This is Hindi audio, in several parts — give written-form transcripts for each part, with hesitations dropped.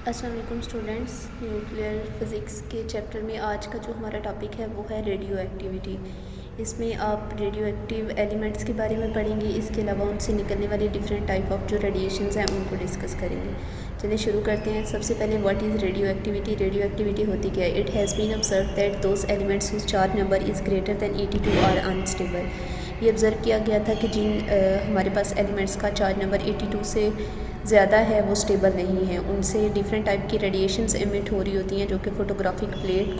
अस्सलाम वालेकुम स्टूडेंट्स। न्यूक्लियर फ़िज़िक्स के चैप्टर में आज का जो हमारा टॉपिक है वो है रेडियो एक्टिविटी। इसमें आप रेडियो एक्टिव एलिमेंट्स के बारे में पढ़ेंगे, इसके अलावा उनसे निकलने वाले डिफरेंट टाइप ऑफ जो रेडिएशंस हैं उनको डिस्कस करेंगे। चलिए शुरू करते हैं। सबसे पहले what is radio activity. Radio activity होती क्या है? It has been observe that those elements whose charge number is greater than 82 are unstable. ये ऑब्ज़र्व किया गया था कि जिन हमारे पास एलिमेंट्स का चार्ज नंबर 82 से ज़्यादा है वो स्टेबल नहीं है, उनसे डिफरेंट टाइप की रेडिएशंस एमिट हो रही होती हैं जो कि फ़ोटोग्राफिक प्लेट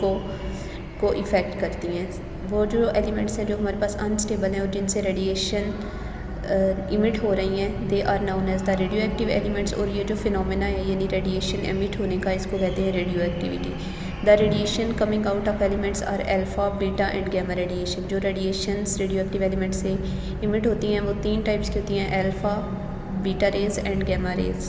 को इफ़ेक्ट करती हैं। वो जो एलिमेंट्स हैं जो हमारे पास अनस्टेबल हैं और जिनसे रेडिएशन इमिट हो रही हैं, they are known as the radio active elements. और ये जो फिनोमेना है यानी रेडिएशन एमिट होने का, इसको कहते हैं radioactivity. The radiation coming out of elements are alpha, beta and gamma radiation. जो रेडिएशंस रेडियो एक्टिव एलिमेंट से इमिट होती हैं वो 3 टाइप्स की होती हैं, alpha, beta rays and gamma rays.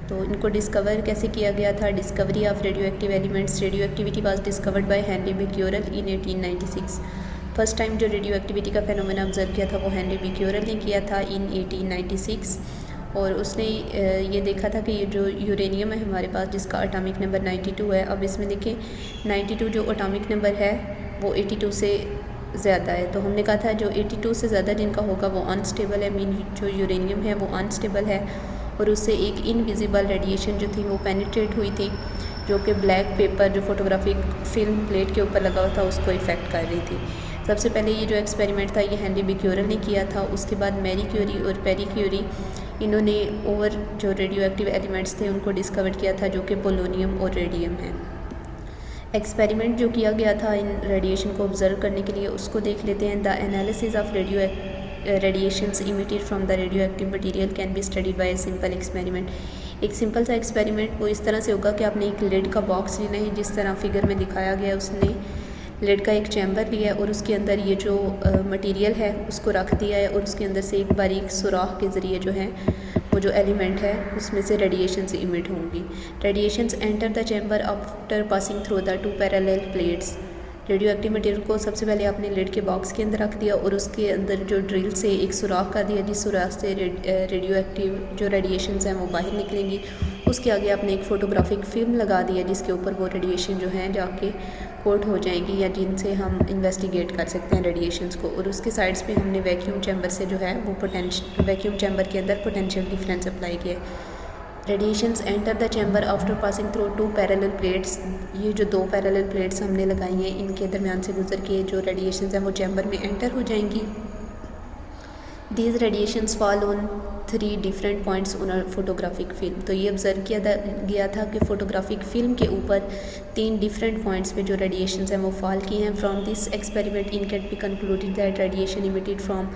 तो इनको डिस्कवर कैसे किया गया था? Discovery of radio active elements. Radioactivity was discovered by Henri Becquerel in 1896। First time जो रेडियो एक्टिविटी का फेनोमेना ऑब्जर्व किया था वो हेनरी बिक्यूरेल ने किया था इन 1896। और उसने ये देखा था कि ये जो यूरेनियम है हमारे पास, जिसका एटॉमिक नंबर 92 है। अब इसमें देखें 92 जो एटॉमिक नंबर है वो 82 से ज़्यादा है। तो हमने कहा था जो 82 से ज़्यादा जिनका होगा वो अनस्टेबल है, मीन जो यूरेनियम है वो अनस्टेबल है। और उससे एक इनविजिबल रेडिएशन जो थी वो पेनिट्रेट हुई थी, जो कि ब्लैक पेपर जो फोटोग्राफिक फिल्म प्लेट के ऊपर लगा हुआ था उसको इफ़ेक्ट कर रही थी। सबसे पहले ये जो एक्सपेरिमेंट था ये हेनरी बिक्यूरेल ने किया था। उसके बाद मैरी क्यूरी और पेरी क्यूरी, इन्होंने और जो रेडियो एक्टिव एलिमेंट्स थे उनको डिस्कवर किया था, जो कि पोलोनियम और रेडियम है। एक्सपेरिमेंट जो किया गया था इन रेडिएशन को ऑब्जर्व करने के लिए उसको देख लेते हैं। The analysis of radiations emitted from the radio active material can be studied by a simple experiment. एक सिंपल सा एक्सपेरिमेंट वो इस तरह से होगा कि आपने एक लिड का बॉक्स लेना है, जिस तरह फिगर में दिखाया गया है। उसने लिड का एक चैम्बर लिया है और उसके अंदर ये जो मटेरियल है उसको रख दिया है और उसके अंदर से एक बारीक सुराख के ज़रिए जो है वो जो एलिमेंट है उसमें से रेडिएशंस इमिट होंगी। Radiations enter the chamber after passing through the 2 parallel plates. Radio active material को सबसे पहले आपने लिड के बॉक्स के अंदर रख दिया और उसके अंदर जो ड्रिल से एक सुराख कर दिया, जिस सुराख से रेडियो एक्टिव जो रेडिएशंस हैं वो बाहर निकलेंगी। उसके आगे आपने एक फ़ोटोग्राफिक फिल्म लगा दिया जिसके ऊपर वो रेडिएशन जो हैं जाके कोट हो जाएंगी या जिनसे हम इन्वेस्टिगेट कर सकते हैं रेडिएशंस को। और उसके साइड्स पे हमने वैक्यूम चैम्बर से जो है वो वैक्यूम चैम्बर के अंदर पोटेंशियल डिफरेंस अप्लाई किया। Radiations enter the chamber after passing through 2 parallel plates. ये जो 2 पैरेलल प्लेट्स हमने लगाई हैं इनके दरमियान से गुजर के जो रेडिएशंस हैं वो चैम्बर में एंटर हो जाएंगी। These radiations fall on 3 different points on a photographic film. तो ये ऑब्जर्व किया गया था कि फ़ोटोग्राफिक फ़िल्म के ऊपर 3 डिफरेंट पॉइंट्स पे जो रेडिएशंस हैं वो फॉल किए हैं। From this experiment in can be concluded that radiation emitted from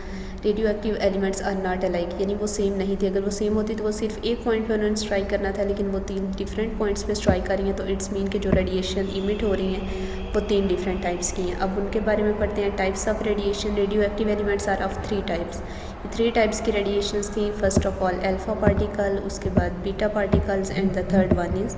radio active elements are not alike, यानी वो सेम नहीं थी। अगर वो सेम होती तो वो सिर्फ एक पॉइंट पे उन्होंने स्ट्राइक करना था, लेकिन वो 3 डिफरेंट पॉइंट्स पे स्ट्राइक कर रही हैं। तो इट्स मीन कि जो रेडिएशन इमिट हो रही हैं वो 3 डिफरेंट टाइप्स की हैं। अब उनके बारे में पढ़ते हैं। Types of radiation. Radio active elements are of 3 types. 3 types की रेडिएशंस थी। First of all alpha particle, उसके बाद beta particles and the third one is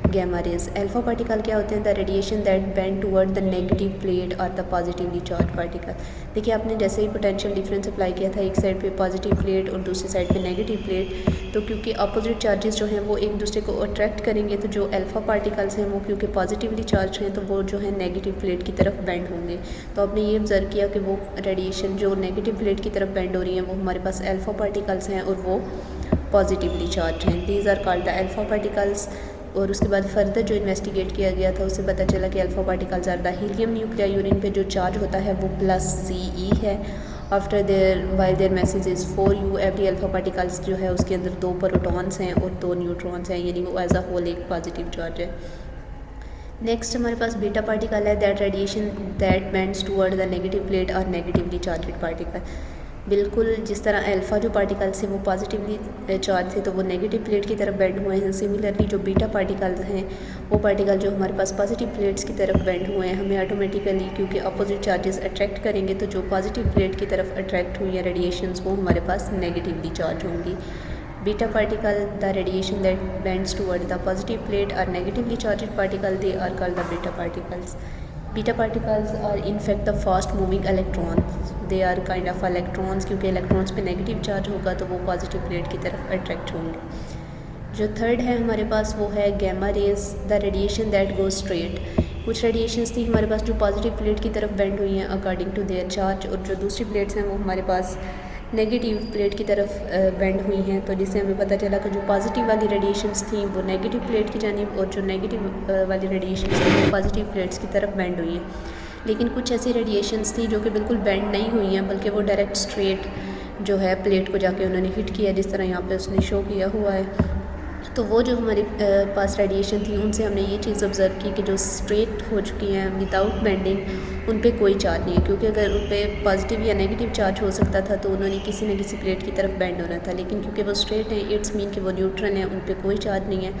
gamma rays. Alpha particle क्या होते हैं? The radiation that bend toward the negative plate और द पॉजिटिवली चार्ज पार्टिकल। देखिए आपने जैसे ही पोटेंशियल डिफरेंस अप्लाई किया था, एक साइड पे पॉजिटिव प्लेट और दूसरी साइड पे नेगेटिव प्लेट, तो क्योंकि अपोजिट चार्जेस जो हैं वो एक दूसरे को अट्रैक्ट करेंगे, तो जो अल्फ़ा पार्टिकल्स हैं वो क्योंकि पॉजिटिवली चार्ज हैं तो वो जो है नेगेटिव प्लेट की तरफ बेंड होंगे। तो आपने ये ऑब्जर्व किया कि वो रेडिएशन जो नेगेटिव प्लेट की तरफ बेंड हो रही हैं वो हमारे पास अल्फ़ा पार्टिकल्स हैं और वो पॉजिटिवली चार्ज हैं। These are called the alpha particles. और उसके बाद फर्दर जो इन्वेस्टिगेट किया गया था उससे पता चला कि alpha particles are the helium nuclear urine पे जो चार्ज होता है वो +CE है। After there while there message is 4U। Every alpha particles जो है उसके अंदर 2 प्रोटॉन्स हैं और 2 न्यूट्रॉन्स हैं, यानी वो एज अ होल एक पॉजिटिव चार्ज है। नेक्स्ट हमारे पास बीटा पार्टिकल है। That radiation that bends toward the negative plate और नेगेटिवली चार्ज पार्टिकल। बिल्कुल जिस तरह अल्फ़ा जो पार्टिकल्स हैं वो पॉजिटिवली चार्ज थे तो वो नेगेटिव प्लेट की तरफ बेंड हुए हैं। सिमिलरली जो बीटा पार्टिकल्स हैं वो पार्टिकल जो हमारे पास पॉजिटिव प्लेट्स की तरफ बेंड हुए हैं, हमें ऑटोमेटिकली क्योंकि अपोजिट चार्जेस अट्रैक्ट करेंगे तो जो पॉजिटिव प्लेट की तरफ अट्रैक्ट हुई हैं रेडिएशंस वो हमारे पास नेगेटिवली चार्ज होंगी। Beta particle the radiation that bends toward the positive plate और negatively charge particle they are called the beta particles. Beta particles are in fact the fast moving electrons. They are kind of electrons, क्योंकि इलेक्ट्रॉन्स पे नेगेटिव चार्ज होगा तो वो पॉजिटिव प्लेट की तरफ अट्रैक्ट होंगे। जो थर्ड है हमारे पास वो है gamma rays, the radiation that go straight. कुछ रेडिएशंस थी हमारे पास जो पॉजिटिव प्लेट की तरफ बेंड हुई हैं अकॉर्डिंग टू देयर चार्ज, और जो दूसरी प्लेट्स हैं वो हमारे पास नेगेटिव प्लेट की तरफ बेंड हुई हैं। तो जिससे हमें पता चला कि जो पॉजिटिव वाली रेडिएशंस थी वो नेगेटिव प्लेट की जानिब, और जो नेगेटिव वाली रेडिएशंस थी वो पॉजिटिव प्लेट्स की तरफ बेंड हुई हैं। लेकिन कुछ ऐसी रेडिएशंस थी जो कि बिल्कुल बेंड नहीं हुई हैं, बल्कि वो डायरेक्ट स्ट्रेट जो है प्लेट को जाके उन्होंने हिट किया, जिस तरह यहाँ पे उसने शो किया हुआ है। तो वो जो हमारे पास रेडिएशन थी उनसे हमने ये चीज़ ऑब्ज़र्व की कि जो स्ट्रेट हो चुकी हैं विदाउट बेंडिंग उन पे कोई चार्ज नहीं है, क्योंकि अगर उन पे पॉजिटिव या नेगेटिव चार्ज हो सकता था तो उन्होंने किसी न किसी प्लेट की तरफ बेंड होना था। लेकिन क्योंकि वो स्ट्रेट हैं, इट्स मीन कि वो न्यूट्रल हैं, उन पे कोई चार्ज नहीं है।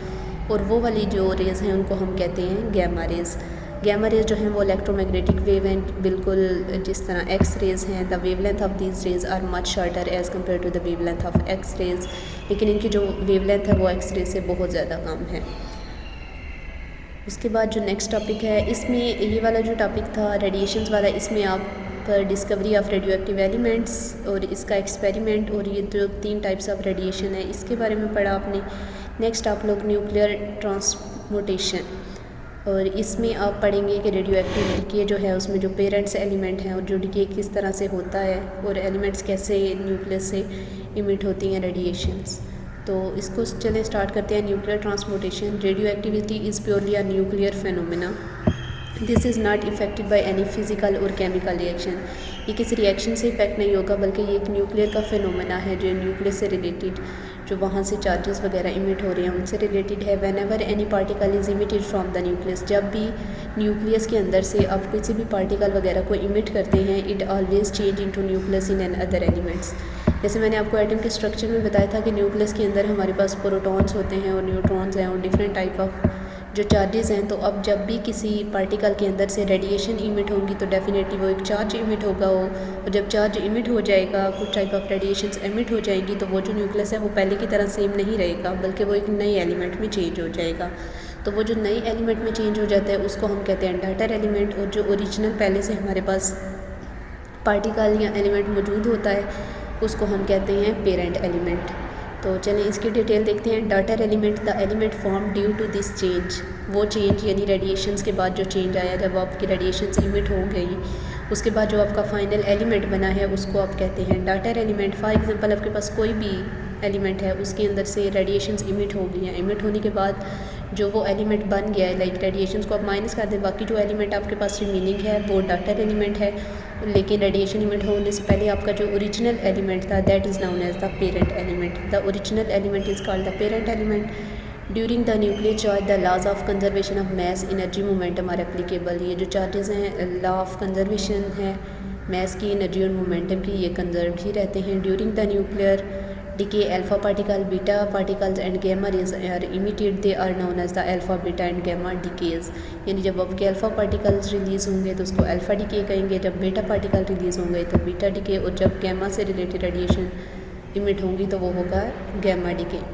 और वो वाली जो रेज़ हैं उनको हम कहते हैं गैमा रेज़। गैमा रेज जो हैं वो इलेक्ट्रोमैग्नेटिक वेव हैं, बिल्कुल जिस तरह एक्स रेज़ हैं। The wavelength of these rays are much shorter as compare to the wavelength of X rays, लेकिन इनकी जो वेवलेंथ है वो एक्स रेज से बहुत ज़्यादा कम है। उसके बाद जो नेक्स्ट टॉपिक है, इसमें ये वाला जो टॉपिक था रेडिएशंस वाला, इसमें आप discovery of radio active elements और इसका एक्सपेरिमेंट और ये जो 3 टाइप्स ऑफ रेडिएशन है इसके बारे में पढ़ा आपने। नेक्स्ट आप लोग न्यूक्लियर ट्रांसमुटेशन, और इसमें आप पढ़ेंगे कि रेडियो एक्टिव डीके जो है उसमें जो पेरेंट्स एलिमेंट हैं और जो डीके किस तरह से होता है और एलिमेंट्स कैसे न्यूक्लियस से इमिट होती हैं रेडिएशंस। तो इसको चलें स्टार्ट करते हैं। Nuclear transmutation, radioactivity is purely a nuclear phenomena. This is not affected by any physical और केमिकल रिएक्शन। ये किसी रिएक्शन से इफेक्ट नहीं होगा, बल्कि ये एक न्यूक्लियर का फेनोमेना है जो न्यूक्लियस से रिलेटेड, जो वहाँ से चार्जेस वगैरह इमिट हो रहे हैं उनसे रिलेटेड है। When ever any particle is emitted from the nucleus, जब भी न्यूक्लियस के अंदर से आप किसी भी पार्टिकल वगैरह को इमिट करते हैं, it always change into nucleus in an other elements. जैसे मैंने आपको एटम के स्ट्रक्चर में बताया था कि न्यूक्लियस के अंदर हमारे पास प्रोटॉन्स होते हैं और न्यूट्रॉन्स हैं और डिफरेंट टाइप ऑफ जो चार्जेस हैं। तो अब जब भी किसी पार्टिकल के अंदर से रेडिएशन इमिट होंगी तो डेफिनेटली वो एक चार्ज इमिट होगा वो, और जब चार्ज इमिट हो जाएगा, कुछ टाइप ऑफ रेडिएशंस इमिट हो जाएंगी, तो वो जो न्यूक्लियस है वो पहले की तरह सेम नहीं रहेगा, बल्कि वो एक नई एलिमेंट में चेंज हो जाएगा। तो वो जो नई एलिमेंट में चेंज हो जाता है उसको हम कहते हैं डॉटर एलिमेंट, और जो ओरिजिनल पहले से हमारे पास पार्टिकल या एलिमेंट मौजूद होता है उसको हम कहते हैं पेरेंट एलिमेंट। तो चलिए इसकी डिटेल देखते हैं। Daughter element, the element form due to this change, वो चेंज यानी रेडिएशंस के बाद जो चेंज आया, जब आपकी रेडिएशंस इमिट हो गई उसके बाद जो आपका फाइनल एलिमेंट बना है उसको आप कहते हैं डॉटर एलिमेंट। फॉर एग्जांपल आपके पास कोई भी एलिमेंट है, उसके अंदर से रेडिएशंस इमिट हो गई हैं, इमिट होने के बाद जो वो एलिमेंट बन गया है, लाइक रेडिएशंस को आप माइनस कर दें, बाकी जो एलिमेंट आपके पास रिमेनिंग है वो डॉटर एलिमेंट है। लेकिन रेडिएशन इमिट होने से पहले आपका जो ओरिजिनल एलिमेंट था that is known as the parent element. The original element is called the parent element. During the nuclear charge the laws of conservation of mass energy momentum are applicable. ये जो चार्जेस हैं, लॉ ऑफ कंजर्वेशन है मैस की, एनर्जी और मोमेंटम की, ये कंजर्व ही रहते हैं। During the nuclear decay alpha particle, beta particles and gamma rays are emitted, they are known as the alpha beta and gamma decays। यानी जब आपके अल्फ़ा पार्टिकल्स रिलीज़ होंगे तो उसको अल्फ़ा डिके कहेंगे, जब बीटा पार्टिकल रिलीज़ होंगे तो बीटा डिके, और जब गैमा से रिलेटेड रेडिएशन इमिट होंगी तो वो होगा गैमा डिके।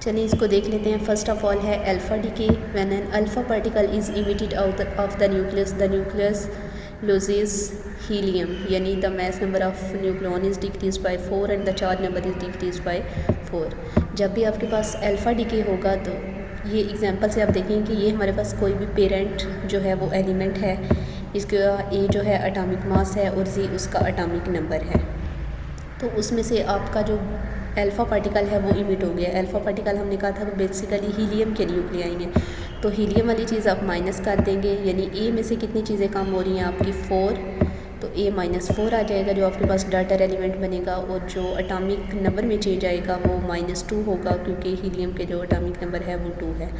चलिए इसको देख लेते हैं। फर्स्ट ऑफ ऑल है alpha decay. When an alpha particle is emitted out of the nucleus loses helium, यानी the mass number of nucleon is decreased by 4 and the charge number is decreased by 4। जब भी आपके पास अल्फ़ा डिके होगा तो ये एग्जांपल से आप देखेंगे कि ये हमारे पास कोई भी पेरेंट जो है वो एलिमेंट है, इसका ए जो है एटॉमिक मास है और जी उसका एटॉमिक नंबर है। तो उसमें से आपका जो अल्फ़ा पार्टिकल है वो इमिट हो गया। अल्फ़ा पार्टिकल हमने कहा था कि बेसिकली हीलियम के न्यूक्लियाई हैं, तो हीलियम वाली चीज़ आप माइनस कर देंगे, यानी ए में से कितनी चीज़ें कम हो रही हैं आपकी 4, तो ए -4 आ जाएगा जो आपके पास डॉटर एलिमेंट बनेगा, और जो एटॉमिक नंबर में चेंज आएगा वो -2 होगा, क्योंकि हीलियम के जो एटॉमिक नंबर है वो 2 है।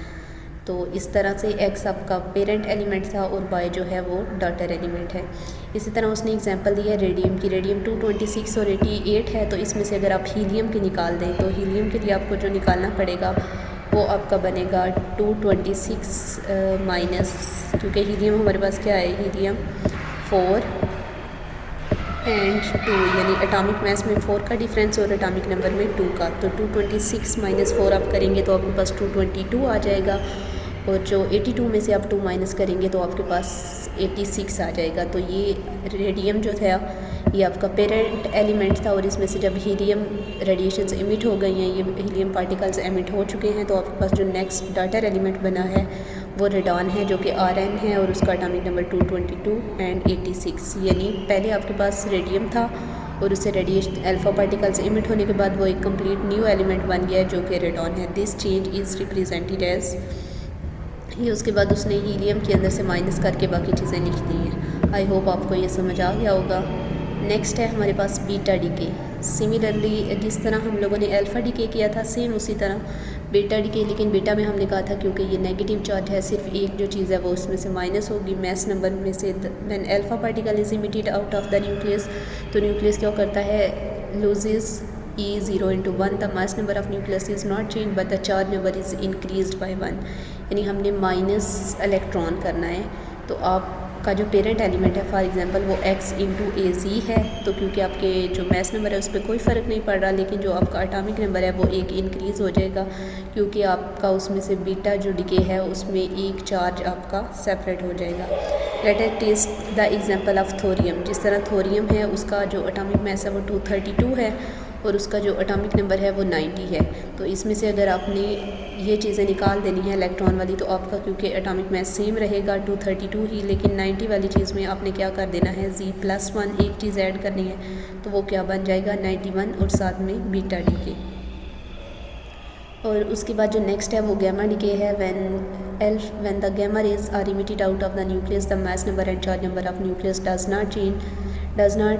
तो इस तरह से एक्स आपका पेरेंट एलिमेंट था और वाई जो है वो डॉटर एलिमेंट है। इसी तरह उसने एग्जांपल दिया रेडियम की। रेडियम 226 और 88 है, तो इसमें से अगर आप हीलियम के निकाल दें तो हीलियम के लिए आपको जो निकालना पड़ेगा वो आपका बनेगा 226 माइनस, क्योंकि हीलियम हमारे पास क्या है, हीलियम 4 एंड 2, यानी एटॉमिक मास में 4 का डिफरेंस और एटॉमिक नंबर में 2 का। तो 226 - 4 आप करेंगे तो आपके पास 222 आ जाएगा, और जो 82 में से आप 2 माइनस करेंगे तो आपके पास 86 आ जाएगा। तो ये रेडियम जो था ये आपका पेरेंट एलिमेंट था और इसमें से जब हीलियम रेडिएशंस एमिट हो गई हैं, ये हीलियम पार्टिकल्स एमिट हो चुके हैं, तो आपके पास जो नेक्स्ट डाटर एलिमेंट बना है वो रेडॉन है, जो कि Rn है और उसका एटॉमिक नंबर 222 एंड 86। यानी पहले आपके पास रेडियम था और उससे रेडिएशन अल्फ़ा पार्टिकल्स इमिट होने के बाद वो एक कंप्लीट न्यू एलिमेंट बन गया जो कि रेडॉन है। This change is represented as ये। उसके बाद उसने हीलियम के अंदर से माइनस करके बाकी चीज़ें लिख दी हैं। आई होप आपको ये समझ आ गया होगा। नेक्स्ट है हमारे पास बीटा डीके। सिमिलरली जिस तरह हम लोगों ने अल्फ़ा डीके किया था, सेम उसी तरह बीटा डीके, लेकिन बीटा में हमने कहा था क्योंकि ये नेगेटिव चार्ज है, सिर्फ एक जो चीज़ है वो उसमें से माइनस होगी मैस नंबर में से। When alpha particle is emitted out of the nucleus, तो न्यूक्लियस क्या करता है, loses E0/1, the mass number of nucleus is not change but the charge number is increased by 1। यानी हमने माइनस इलेक्ट्रॉन करना है। तो आपका जो पेरेंट एलिमेंट है, फॉर एग्जांपल वो X/AZ है, तो क्योंकि आपके जो मैस नंबर है उस पर कोई फ़र्क नहीं पड़ रहा, लेकिन जो आपका एटॉमिक नंबर है वो एक इंक्रीज़ हो जाएगा क्योंकि आपका उसमें से बीटा जो डीके है उसमें एक चार्ज आपका सेपरेट हो जाएगा। Let us test the example of thorium. जिस तरह थोरियम है उसका जो एटॉमिक मैस है वो 232 है और उसका जो एटॉमिक नंबर है वो 90 है। तो इसमें से अगर आपने ये चीज़ें निकाल देनी है इलेक्ट्रॉन वाली, तो आपका क्योंकि एटॉमिक मैस सेम रहेगा 232 ही, लेकिन 90 वाली चीज़ में आपने क्या कर देना है, Z+1 एक चीज़ ऐड करनी है, तो वो क्या बन जाएगा 91 और साथ में बीटा डीके। और उसके बाद जो नेक्स्ट है वो गैमा डीके है। When the gamma rays are emitted out of the nucleus, the mass number and charge number of nucleus does not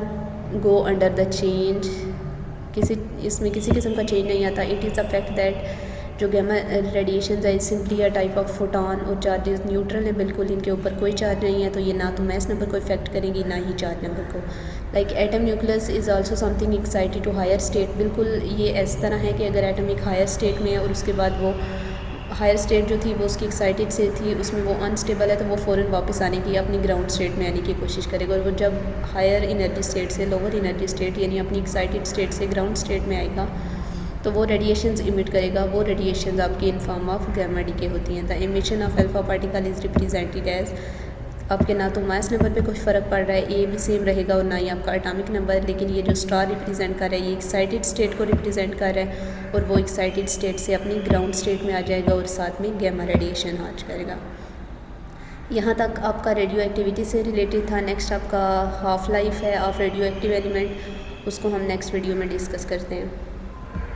go under the change. इसमें किसी किस्म का चेंज नहीं आता। It is the fact that जो गैमा रेडिएशन है simply a type of photon, और चार्जेस न्यूट्रल है, बिल्कुल इनके ऊपर कोई चार्ज नहीं है, तो ये ना तो मैस नंबर को इफेक्ट करेंगी ना ही चार्ज नंबर को। Like atom nucleus is also something excited to higher state. बिल्कुल ये इस तरह है कि अगर एटम एक हायर स्टेट में है और उसके बाद वो हायर स्टेट जो थी वो उसकी एक्साइटेड से थी, उसमें वो अनस्टेबल है, तो वो फ़ौरन वापस आने की अपनी ग्राउंड स्टेट में आने की कोशिश करेगा। और वो जब हायर एनर्जी स्टेट से लोअर एनर्जी स्टेट यानी अपनी एक्साइटेड स्टेट से ग्राउंड स्टेट में आएगा, तो वो रेडिएशंस इमिट करेगा। वो रेडिएशंस आपकी in form of gamma decay होती हैं। The emission of alpha particle is represented as, आपके ना तो मास नंबर पे कुछ फ़र्क पड़ रहा है, ए भी सेम रहेगा, और ना ही आपका एटॉमिक नंबर, लेकिन ये जो स्टार रिप्रेजेंट कर रहा है ये एक्साइटेड स्टेट को रिप्रेजेंट कर रहा है, और वो एक्साइटेड स्टेट से अपनी ग्राउंड स्टेट में आ जाएगा और साथ में गैमा रेडिएशन लॉन्च करेगा। यहाँ तक आपका रेडियो एक्टिविटी से रिलेटेड था। नेक्स्ट आपका हाफ लाइफ है ऑफ रेडियो एक्टिव एलिमेंट, उसको हम नेक्स्ट वीडियो में डिस्कस करते हैं।